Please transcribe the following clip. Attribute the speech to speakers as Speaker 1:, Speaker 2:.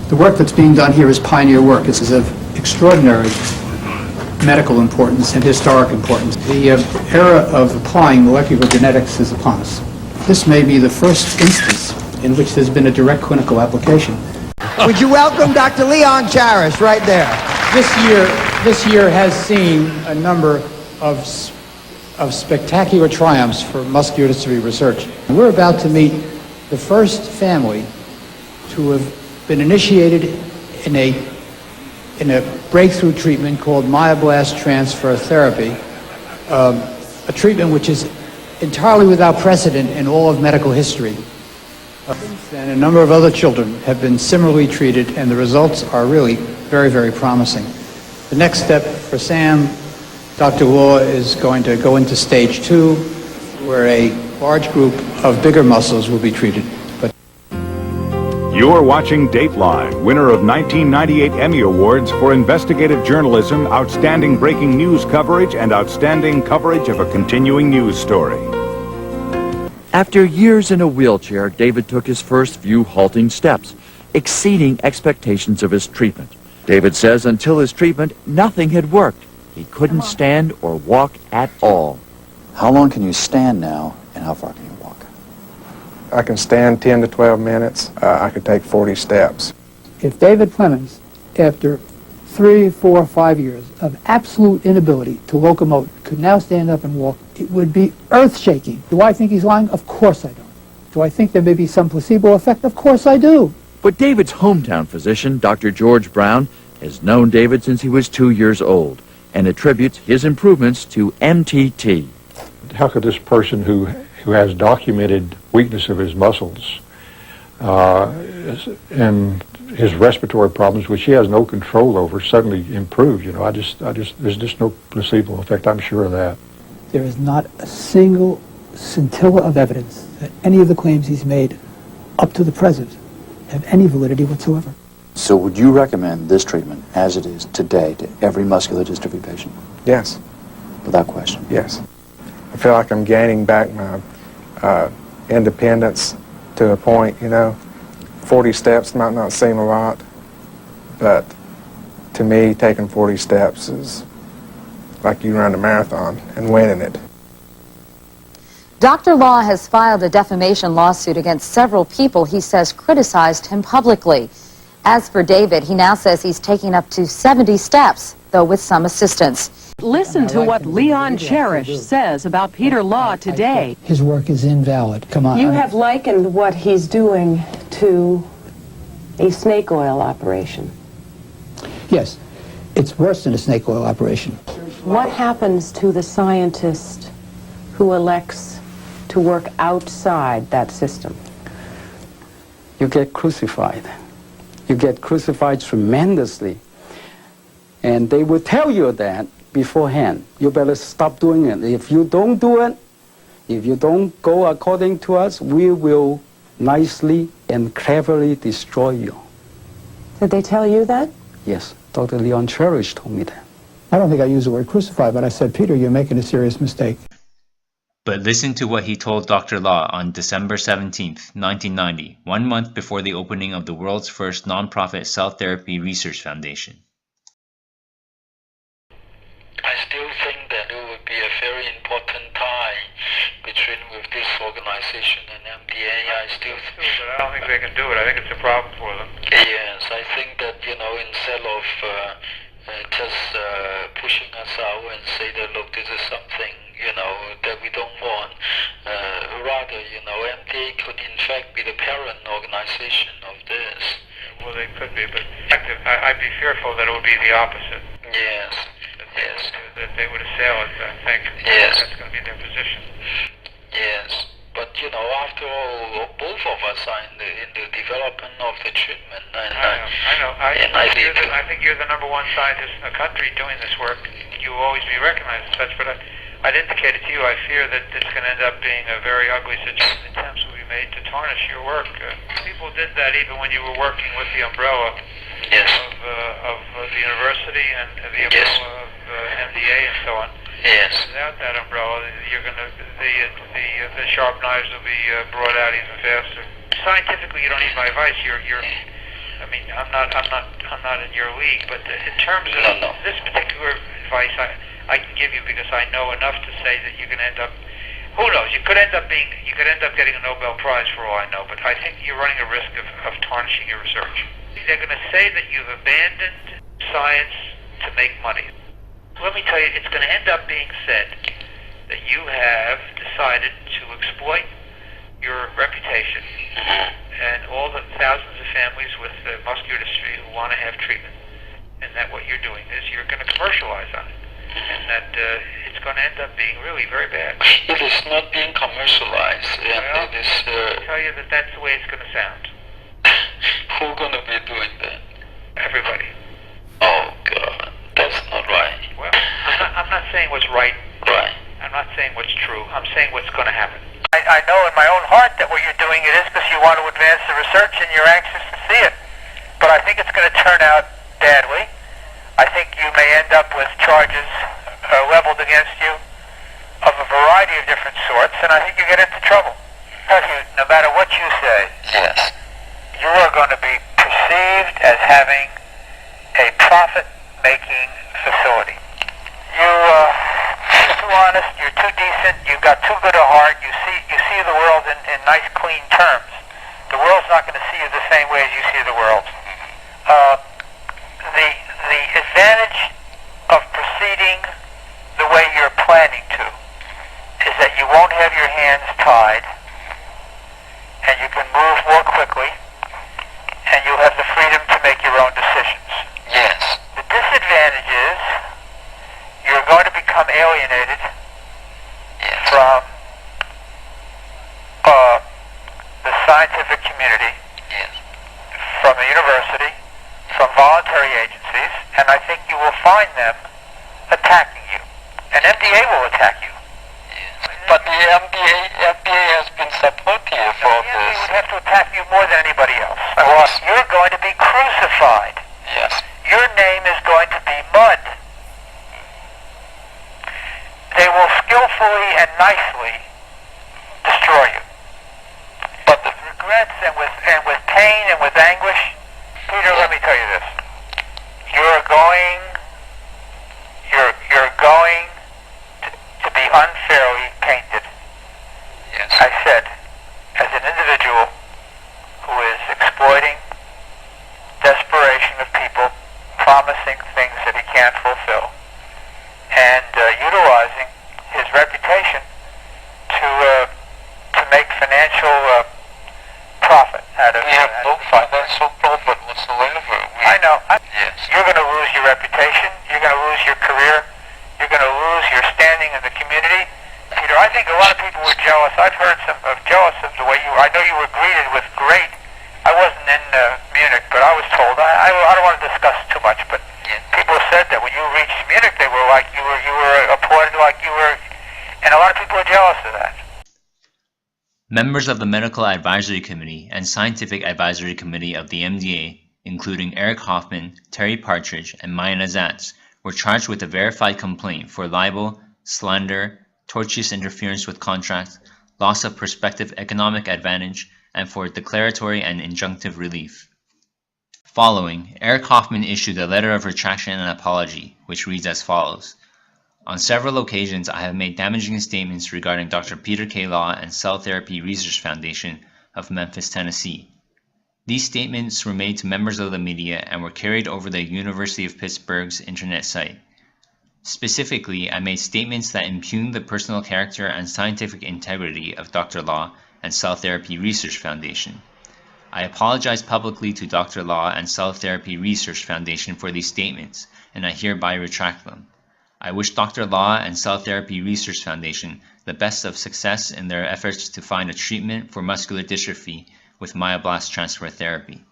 Speaker 1: The work that's being done here is pioneer work. It's of extraordinary medical importance and historic importance. The era of applying molecular genetics is upon us. This may be the first instance in which there's been a direct clinical application.
Speaker 2: Would you welcome Dr. Leon Charash right there?
Speaker 1: This year has seen a number of spectacular triumphs for muscular dystrophy research. We're about to meet the first family to have been initiated in a breakthrough treatment called myoblast transfer therapy, a treatment which is entirely without precedent in all of medical history. And a number of other children have been similarly treated, and the results are really very, very promising. The next step for Sam, Dr. Law is going to go into stage 2, where a large group of bigger muscles will be treated.
Speaker 3: You're watching Dateline, winner of 1998 Emmy Awards for Investigative Journalism, Outstanding Breaking News Coverage, and Outstanding Coverage of a Continuing News Story.
Speaker 4: After years in a wheelchair, David took his first few halting steps, exceeding expectations of his treatment. David says until his treatment, nothing had worked. He couldn't stand or walk at all.
Speaker 5: How long can you stand now, and how far can you walk?
Speaker 6: I can stand 10 to 12 minutes. I could take 40 steps.
Speaker 1: If David Clemens, after 3, 4, 5 years of absolute inability to locomote, could now stand up and walk, it would be earth-shaking. Do I think he's lying? Of course I don't. Do I think there may be some placebo effect? Of course I do.
Speaker 4: But David's hometown physician, Dr. George Brown, has known David since he was 2 years old and attributes his improvements to MTT.
Speaker 7: How could this person who has documented weakness of his muscles and his respiratory problems, which he has no control over, suddenly improve? You know, there's just no placebo effect. I'm sure of that.
Speaker 1: There is not a single scintilla of evidence that any of the claims he's made up to the present have any validity whatsoever.
Speaker 5: So would you recommend this treatment as it is today to every muscular dystrophy patient?
Speaker 6: Yes.
Speaker 5: Without question?
Speaker 6: Yes. I feel like I'm gaining back my independence to a point, you know. 40 steps might not seem a lot, but to me, taking 40 steps is like you run a marathon and winning it.
Speaker 8: Dr. Law has filed a defamation lawsuit against several people he says criticized him publicly. As for David, he now says he's taking up to 70 steps, though with some assistance.
Speaker 9: Listen to what Leon Charash says about Peter Law today.
Speaker 1: His work is invalid. Come on.
Speaker 9: You have likened what he's doing to a snake oil operation.
Speaker 1: Yes, it's worse than a snake oil operation.
Speaker 9: What happens to the scientist who elects to work outside that system?
Speaker 10: You get crucified. You get crucified tremendously. And they will tell you that beforehand. You better stop doing it. If you don't do it, if you don't go according to us, we will nicely and cleverly destroy you.
Speaker 9: Did they tell you that?
Speaker 10: Yes, Dr. Leon Charash told me that.
Speaker 1: I don't think I used the word crucify, but I said, Peter, you're making a serious mistake.
Speaker 11: But listen to what he told Dr. Law on December 17th, 1990, 1 month before the opening of the world's first non-profit cell therapy research foundation.
Speaker 12: I still think that it would be a very important tie between with this organization and MDA. I don't think they can do it. I think it's a problem for them. Yes, I think that, you know, instead of just pushing us out and say that, look, this is something, you know, that we don't want, rather, you know, MDA could in fact be the parent organization of this. Well, they could be, but I'd be fearful that it would be the opposite. Yes. Yes. That they would assail it, I think. Yes. That's going to be their position. Yes. But, you know, after all, both of us are in the development of the treatment. And, I know. I think you're the number one scientist in the country doing this work. You will always be recognized as such, but I'd indicated to you, I fear that it's going to end up being a very ugly situation. Attempts will be made to tarnish your work. People did that even when you were working with the umbrella of the university and the umbrella of MDA and so on. Yes. Without that umbrella, you're going to the sharp knives will be brought out even faster. Scientifically, you don't need my advice. You're I mean, I'm not in your league, but in terms of this particular advice, I can give you because I know enough to say that you're going to end up. Who knows? You could end up getting a Nobel Prize for all I know, but I think you're running a risk of tarnishing your research. They're going to say that you've abandoned science to make money. Let me tell you, it's going to end up being said that you have decided to exploit your reputation and all the thousands of families with muscular dystrophy who want to have treatment, and that what you're doing is you're going to commercialize on it, and that it's going to end up being really very bad.
Speaker 13: It is not being commercialized, and
Speaker 12: well,
Speaker 13: it is...
Speaker 12: I'll tell you that that's the way it's going to sound.
Speaker 13: Who's going to be doing that?
Speaker 12: Everybody.
Speaker 13: Oh, God, that's not right.
Speaker 12: Well, I'm not saying what's right.
Speaker 13: Right.
Speaker 12: I'm not saying what's true. I'm saying what's going to happen. I know in my own heart that what you're doing it is because you want to advance the research and you're anxious to see it. But I think it's going to turn out badly. I think you may end up with charges leveled against you of a variety of different sorts, and I think you get into trouble. No matter what you say,
Speaker 13: yes,
Speaker 12: you are going to be perceived as having a profit-making facility. You're too honest, you're too decent, you've got too good a heart, you see the world in nice, clean terms. The world's not going to see you the same way as you see the world. The advantage of proceeding the way you're planning to is that you won't have your hands tied, and you can move more quickly, and you'll have the freedom to make your own decisions.
Speaker 13: yes,
Speaker 12: The disadvantage is you're going to become alienated from the scientific community, from the university, from voluntary agencies, and I think you will find them attacking you. And MDA will attack you.
Speaker 13: but the MDA has been supportive for
Speaker 12: The MDA
Speaker 13: this.
Speaker 12: would have to attack you more than anybody else. You're going to be crucified.
Speaker 13: Yes,
Speaker 12: Your name is going to be mud. They will skillfully and nicely destroy you. But with regrets and with pain and with anguish, Peter, let me tell you this. You're going to be unfairly painted.
Speaker 13: yes,
Speaker 12: I said, as an individual who is exploiting desperation of people, promising things that he can't fulfill, and utilizing his reputation to make financial profit out of it.
Speaker 13: we have no financial profit whatsoever.
Speaker 12: I know.
Speaker 13: Yes,
Speaker 12: You're going to lose your reputation. You're going to lose your career. You're going to lose your standing in the community. Peter, I think a lot of people were jealous. I've heard jealous of the way I know you were greeted with great. I wasn't in Munich, but I was told. I don't want to discuss too much, but people said that when you reached Munich, they were like you were applauded like you were, and a lot of people are jealous of that.
Speaker 11: Members of the Medical Advisory Committee and Scientific Advisory Committee of the MDA, including Eric Hoffman, Terry Partridge, and Maya Nazatz, were charged with a verified complaint for libel, slander, tortious interference with contracts, loss of prospective economic advantage, and for declaratory and injunctive relief. Following, Eric Hoffman issued a letter of retraction and apology, which reads as follows. On several occasions, I have made damaging statements regarding Dr. Peter K. Law and Cell Therapy Research Foundation of Memphis, Tennessee. These statements were made to members of the media and were carried over the University of Pittsburgh's internet site. Specifically, I made statements that impugned the personal character and scientific integrity of Dr. Law and Cell Therapy Research Foundation. I apologize publicly to Dr. Law and Cell Therapy Research Foundation for these statements, and I hereby retract them. I wish Dr. Law and Cell Therapy Research Foundation the best of success in their efforts to find a treatment for muscular dystrophy with myoblast transfer therapy.